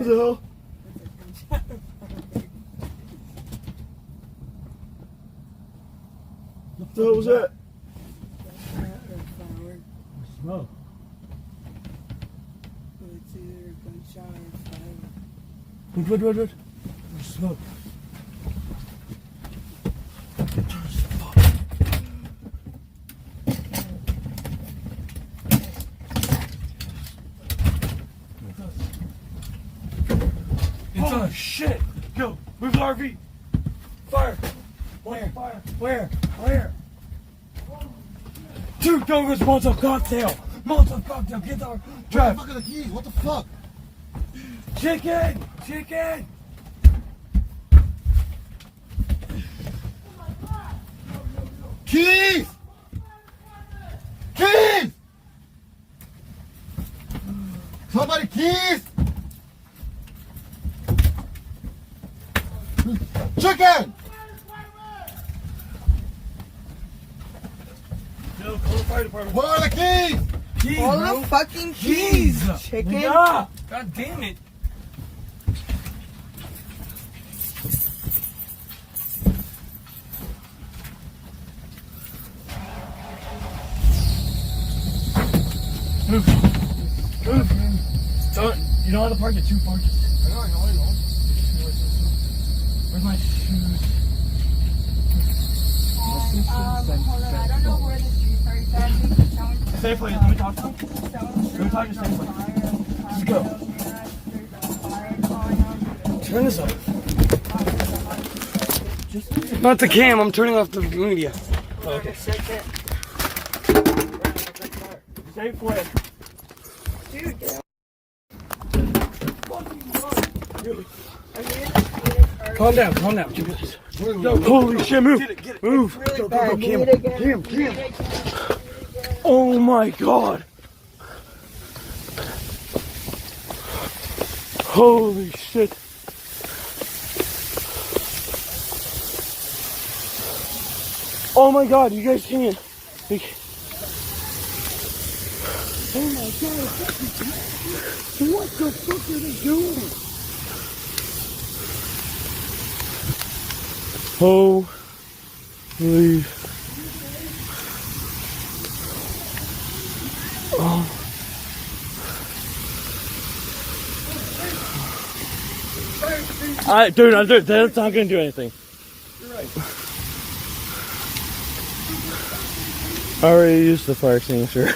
What the hell? What the hell was that? Smoke. It's either a gunshot or firework. What? There's smoke. Oh shit! Go! Move the RV! Fire! Where? Fire! Where? Dude, go with Molotov cocktail! Molotov cocktail, get the drive! What the fuck are the keys? What the fuck? Chicken! Keys! Keys! Somebody keys! Chicken! No, call the fire department. Where are the keys? Keys, All bro. the fucking keys, chicken. Yeah. God damn it. Move. You don't have to park at 2 parks. I know. Where's my shoes? Hold on, I don't know where the streets are exactly. Safely, let me talk to him. Let me talk to Safely. Just go. Turn this off. Not the cam, I'm turning off the media. Oh, okay. Safely. Calm down. Go. Holy shit, move. Move. Really bad. Cam. Oh my god. Holy shit. Oh my god, you guys can't. Oh my god. What the fuck are they doing? Holy. Oh. Dude, that's not gonna do anything. You're right. I already used the fire extinguisher.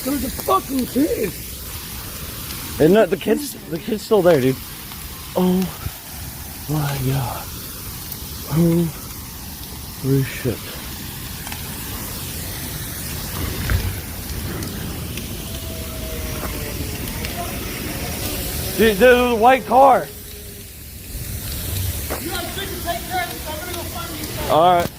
There's a fucking kid. And no, the kid's still there, dude. Oh my god. Holy shit. Dude, there's a white car. You guys think to take care of this? I'm gonna go find these guys. Alright.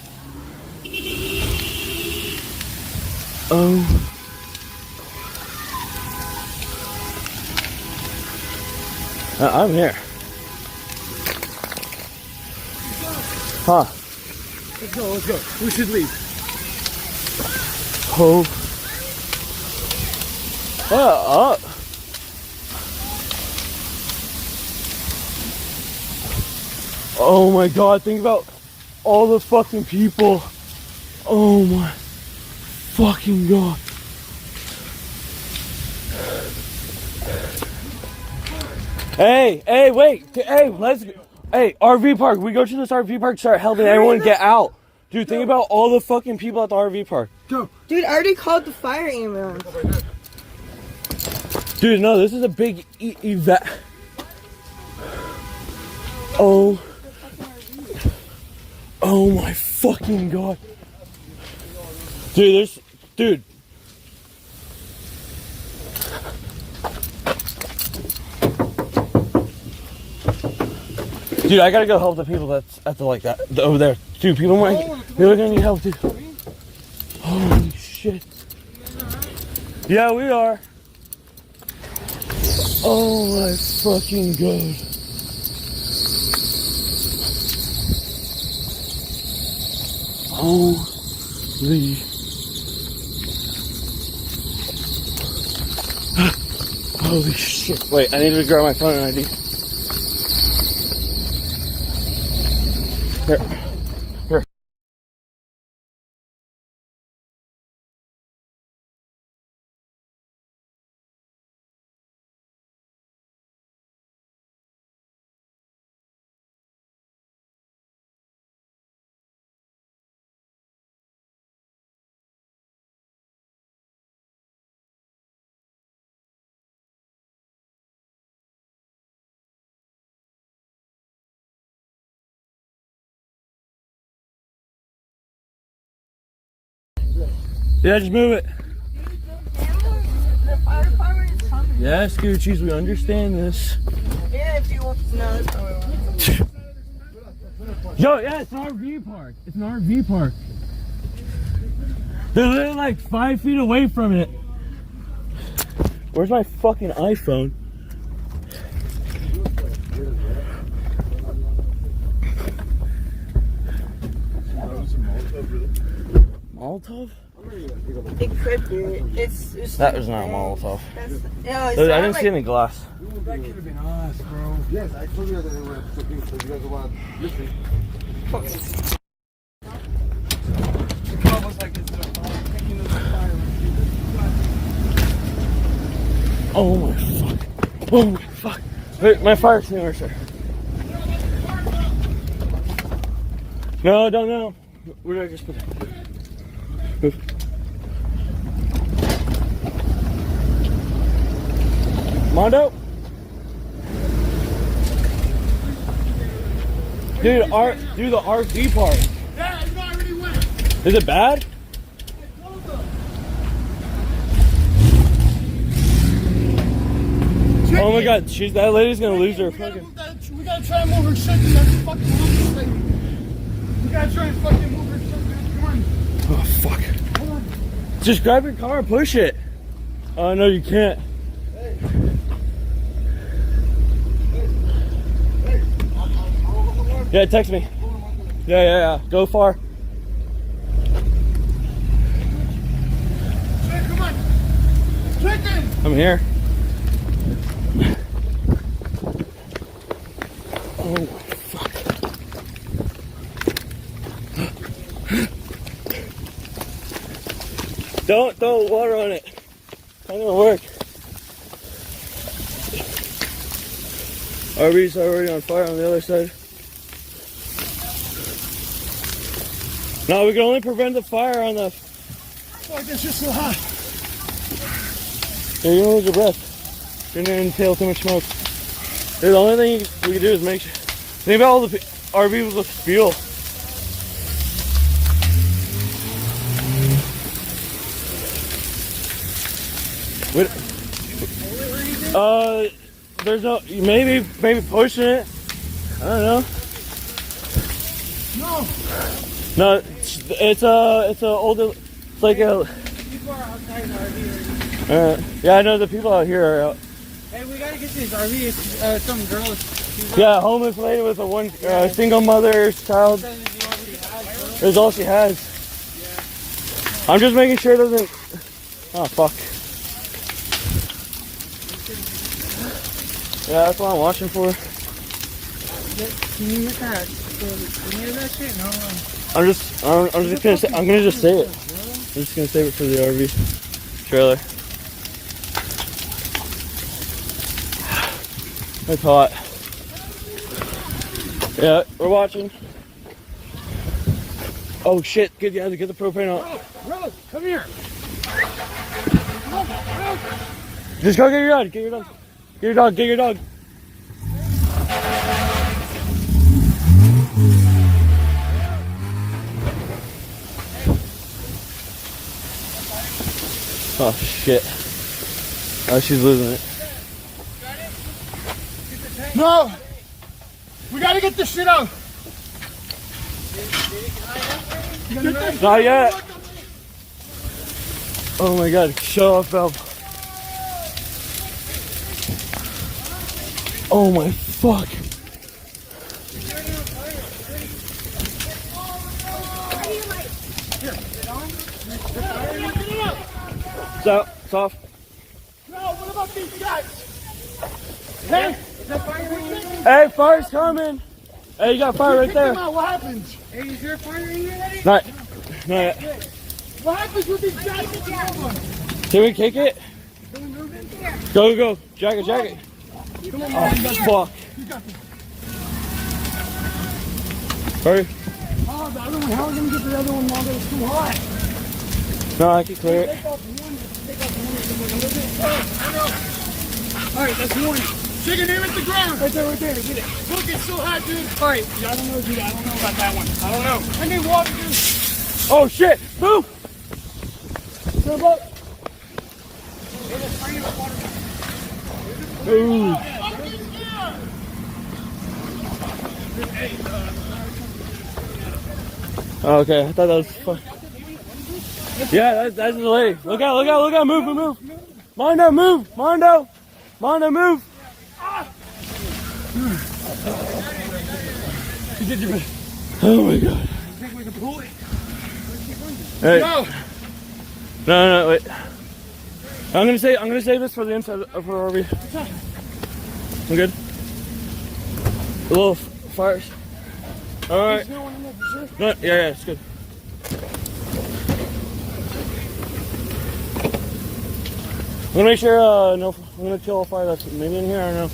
I'm here. Huh? Let's go. We should leave. Oh. Oh my god, think about all the fucking people. Oh my fucking god. Hey, wait. Hey, let's go. Hey, RV park. We go to this RV park, start helping everyone get out. Dude, think about all the fucking people at the RV park. Go. Dude, I already called the fire ambulance. Dude, no, this is a big event. Oh my fucking god. Dude, dude. Dude, I gotta go help the people that's at the over there. Dude, people might, they're gonna need help too. Holy shit. Yeah, we are. Oh my fucking god. Holy. Holy shit. Wait, I need to grab my phone and ID. Here. Here. Yeah, just move it. The fire department is coming. Yes, Gucci's, we understand this. Yeah, if you want to know, that's how it works. Yo, yeah, it's an RV park. It's an RV park. They're literally like 5 feet away from it. Where's my fucking iPhone? Molotov? It could be. It's That was not a Molotov. Yeah, I didn't see any glass. That could have been us, bro. Yes, I told you that they were talking, so you guys want to listen. Almost like it's thinking of the fire. Oh my fuck. Oh my fuck. Wait, my fire extinguisher. No, don't know. Where did I just put it? Move. Mondo? Dude, the RV park. Yeah, you already went. Is it bad? Oh my god, that lady's gonna lose her fucking. We gotta try and move her shit to that fucking office lady. We gotta try and fucking move her shit, man. Come on. Oh fuck. Just grab your car and push it. Oh no, you can't. Yeah, text me. Yeah. Go far. Hey, come on. Chicken. I'm here. Oh my fuck. Don't throw water on it. Not gonna work. RV's already on fire on the other side. No, we can only prevent the fire on the. Fuck, it's just so hot. You're gonna lose your breath. You're gonna inhale too much smoke. Dude, the only thing we can do is make sure. Think about all the RVs with fuel. There's no maybe pushing it. I don't know. No, it's a older. It's like a. People are outside the RV already. Yeah, I know the people out here are out. Hey, we gotta get this RV. It's some girl. Yeah, homeless lady with a single mother child. That's all she has. I'm just making sure it doesn't. Oh fuck. Yeah, that's what I'm watching for. Can you get that? Any of that shit? No. I'm just gonna say, I'm gonna just save it. I'm just gonna save it for the RV trailer. It's hot. Yeah, we're watching. Oh shit! Get the propane out. Rose, come here. Just go get your dog. Get your dog. Get your dog. Get your dog. Oh shit. Oh, she's losing it. No. We gotta get this shit out. Not yet. Oh my god, shut off valve. Oh my fuck. It's out. It's off. No, what about fucking guts. Hey, Hey, fire's coming. Hey, you got fire right there. What happens? Hey, is there a fire in here already? Not yet. What happens with these guys? Can we kick it? Go. Jacket. Come on, Oh, man. fuck. Hurry. Oh, the other one. How are we gonna get the other one while it's too hot? No, I can clear it. All right, that's one. Stick your name at the ground. Right there. Get it. Look, it's so hot, dude. All right. Yeah, I don't know, dude. I don't know about that one. I don't know. I need water, dude. Oh shit! Move! Jump up. Ooh. Okay, I thought that was fun. Yeah, that's the lady. Look out, move. Mondo, move! Mondo, move! Oh my god. Think we can pull it? Hey. No. No, wait. I'm gonna save this for the inside of our RV. I'm good. A little fires. All right. No, yeah, it's good. I'm gonna make sure. No, I'm gonna kill a fire that's maybe in here. I don't know.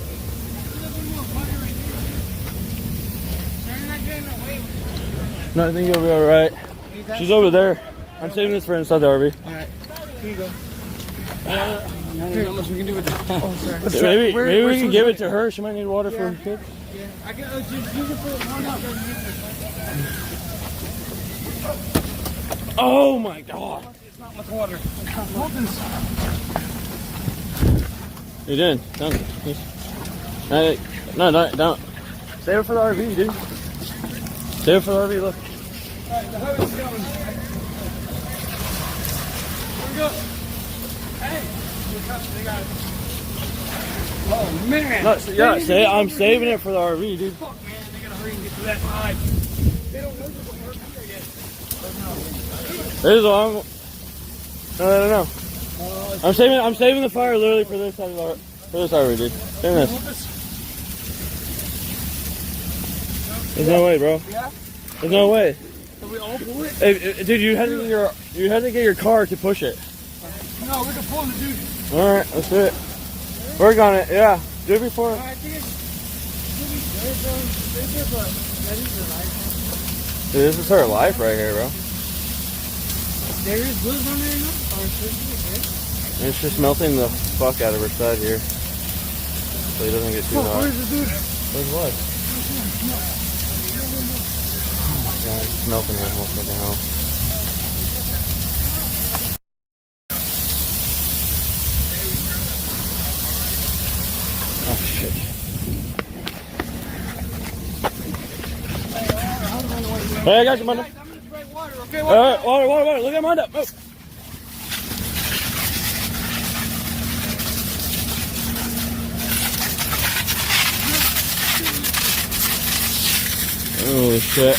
No, I think you'll be all right. She's over there. I'm saving this for inside the RV. All right. Here you go. Not much we can do with that. Oh, sorry. Maybe we can give it to her. She might need water for her kids. Yeah, I can just use it for one out. Oh my god! It's not much water. You did. Don't. No, don't. Save it for the RV, dude. Save it for the RV. Look. Alright, the hose is going. Here we go. Hey! They got it. Oh man! No, yeah, I'm saving it for the RV, dude. Fuck man, they gotta hurry and get to that side. They don't know this one works here yet. This is long. No. I'm saving the fire literally for this side of the RV, dude. Saving this. There's no way, bro. Yeah? There's no way. Can we all pull it? Hey, dude, you had to get your car to push it. No, we can pull the dude. All right, let's do it. Work on it. Yeah, do it before. Alright, I think it's Dude, this is her life right here, bro. there is blues on there now? Or should be, And it's just melting the fuck out of her side here, so he doesn't get too hot. where's the dude? Where's what? Oh my god, it's melting that whole fucking house. Oh shit. Hey, I got you, Mondo. Okay, Alright, water. Look at Mondo. Oh. Holy shit.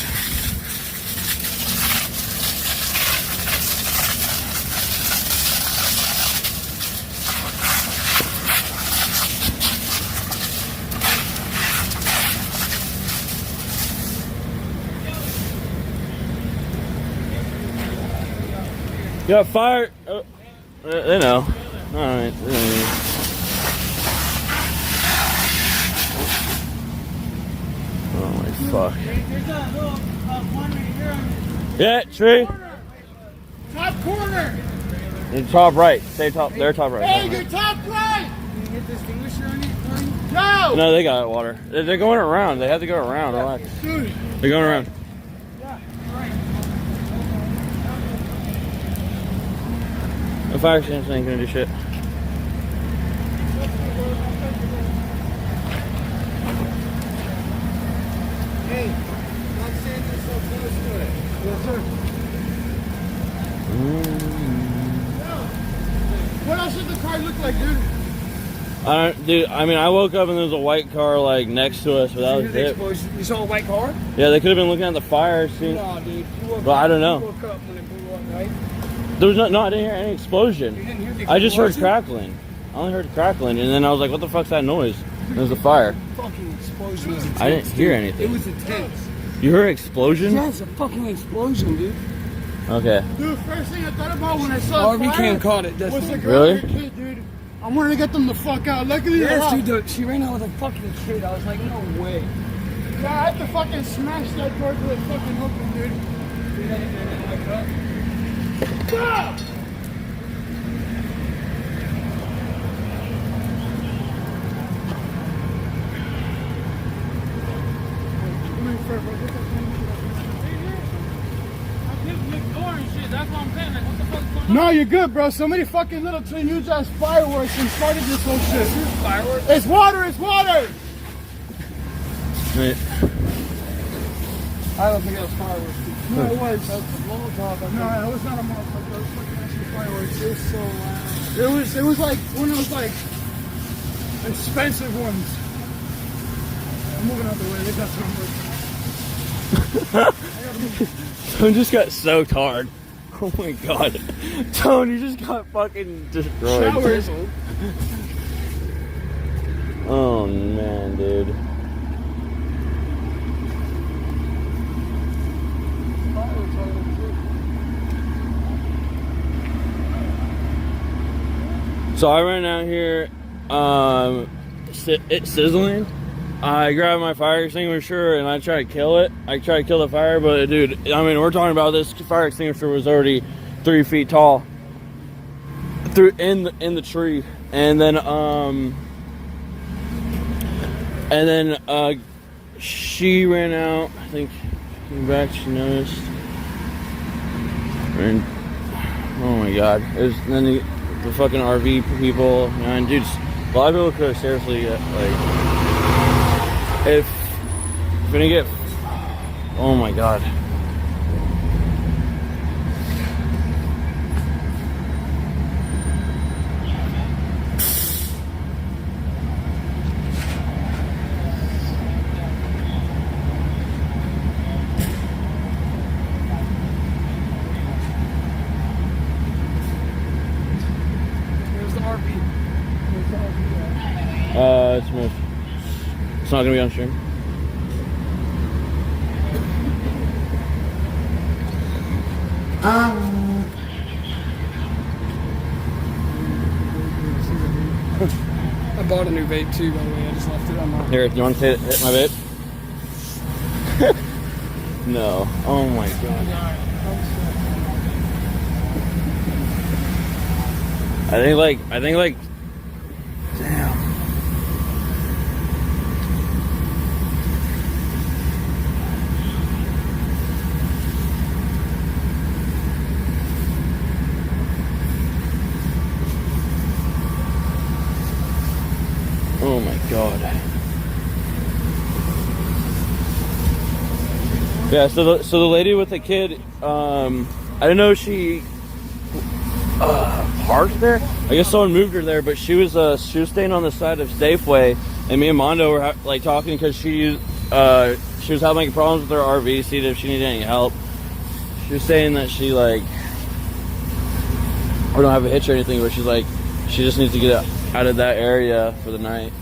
You got fire. Oh, they know. Alright. Oh my fuck. There's a little one right here on Yeah, tree. top corner. The top right. Stay top. They're top right. Hey, your top right. Can you hit the extinguisher on it? No. No, they got water. They're going around. They have to go around. Relax. Dude. They're going around. Yeah, right. The fire extinguisher ain't gonna do shit. Hey, not standing so close to it. Yes, sir. What else does the car look like, dude? Dude, I mean, I woke up and there was a white car like next to us, but that was it. You saw a white car? Yeah, they could have been looking at the fire scene. No, dude. You woke But up, I don't know. You woke up when it blew up, right? There was no, I didn't hear any explosion. You didn't hear the I just heard explosion? crackling. only heard crackling, and then I was like, "What the fuck's that noise?" It was a fire. Fucking explosion was intense. I didn't hear dude. anything. It was intense. You heard an explosion? Yeah, it's a fucking explosion, dude. Okay. Dude, first thing I thought about when I saw RV cam caught it. That's was the girl Really? and her kid, dude. I wanted to get them the fuck out. Luckily, they're Yes, out. dude. She ran out with a fucking kid. I was like, no way. Yeah, I had to fucking smash that door till it fucking open, dude. Ah! No, you're good, bro. Somebody fucking little twin used as fireworks and started this whole shit. Fireworks? It's water, it's water! Wait. I don't think it was fireworks. No, it was. That was a Molotov. No, it was not a motherfucker. It was fucking actually fireworks. It was so loud. It was like one of those like expensive ones. I'm moving out the way. They got some. Tone just got soaked hard. Oh my god. Tone, you just got fucking destroyed. Showers. Oh man, dude. So I ran out here, it's sizzling. I grabbed my fire extinguisher and I tried to kill it. I tried to kill the fire, but dude, I mean, we're talking about this fire extinguisher was already 3 feet tall, through in the tree, and then she ran out. I think came back. She noticed. And oh my god! There's then the fucking RV people, man, dude. A lot of people could have seriously like. If we're gonna get, oh my god. Where's the RV? It's moved. It's not gonna be on stream. I bought a new vape too, by the way. I just left it on my. Here, you want to hit my vape? No. Oh my god. I think like. Damn. Oh my god. Yeah, so the lady with the kid, I didn't know she parked there. I guess someone moved her there, but she was staying on the side of Safeway, and me and Mondo were like talking because she was having problems with her RV, seeing if she needed any help. She was saying that she like, we don't have a hitch or anything, but she's like, she just needs to get out of that area for the night,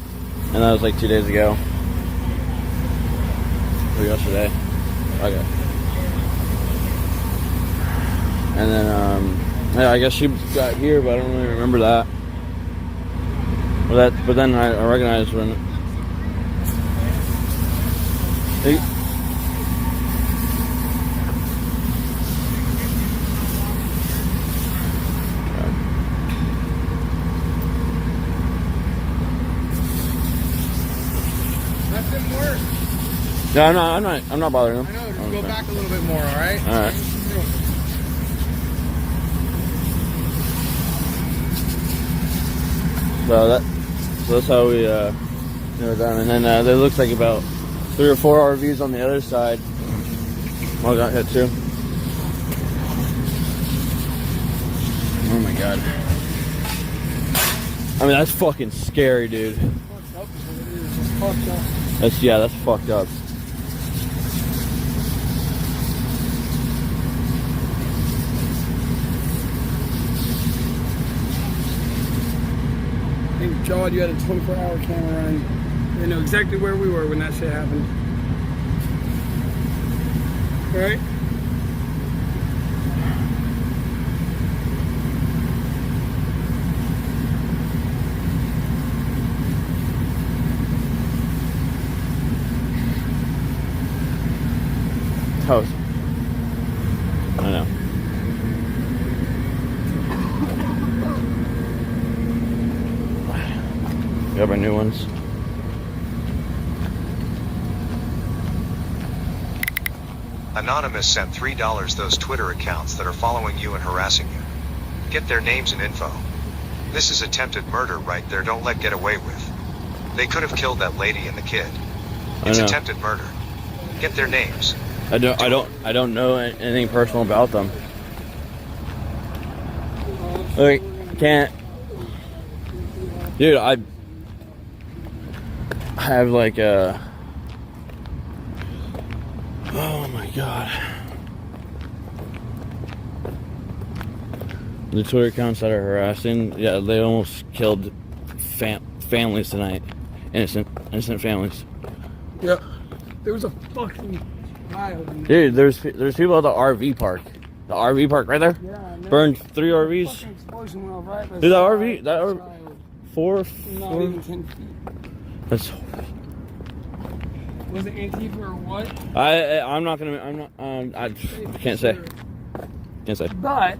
and that was like 2 days ago. Or yesterday. Okay. And then yeah, I guess she got here, but I don't really remember that. But then I recognized when. That didn't work. Yeah, I'm not bothering him. I know, just go back a little bit more, alright? Alright. So that's how we were done. And then there looks like about 3 or 4 RVs on the other side. All got hit too. Oh my god. I mean, that's fucking scary, dude. That's fucked up. God, you had a 24-hour camera running. They know exactly where we were when that shit happened. Right? Toast. I know. We have our new ones. Anonymous sent $3 those Twitter accounts that are following you and harassing you. Get their names and info. This is attempted murder right there, don't let get away with. They could have killed that lady and the kid. It's attempted murder. Get their names. I don't know anything personal about them. Like, can't. Dude, I have like a. Oh my god. The Twitter accounts that are harassing, yeah, they almost killed families tonight. Innocent families. Yeah. There was a fucking child in Dude, there's people at the RV park. The RV park right there? Yeah, Burned 3 RVs. fucking explosion went right by Dude, that the RV, that RV, child. four. Not even 10 feet. That's. Was it Antifa or what? I'm not gonna. I can't say. Can't say. But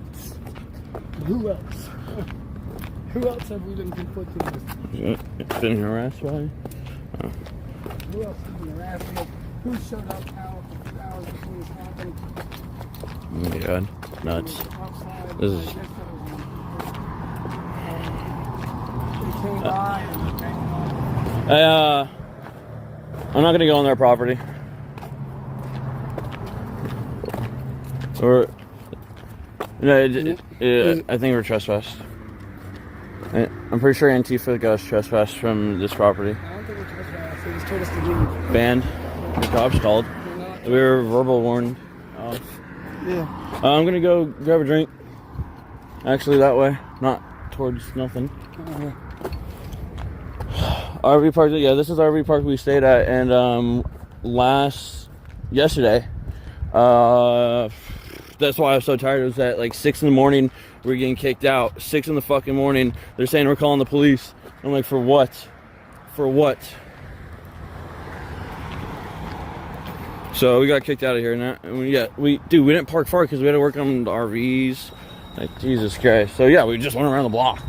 who else? Who else have we been conflicted with? Been harassed by? Oh. Who else have been harassed with? Who showed up out a few hours before this happened? Oh my god, nuts. Outside. This is. They came by and I'm not gonna go on their property. Or no, I think we're trespassed. I'm pretty sure Antifa got us trespassed from this property. I don't think we're trespassed. They just told us to leave. Banned. The cops called. We were verbal warned. Yeah. I'm gonna go grab a drink. Actually, that way, not towards nothing. RV park. Yeah, this is the RV park we stayed at, and yesterday. That's why I was so tired. It was at like 6 in the morning. We were getting kicked out. 6 in the fucking morning. They're saying we're calling the police. I'm like, for what? For what? So we got kicked out of here, and we didn't park far because we had to work on the RVs. Like, Jesus Christ. So yeah, we just went around the block.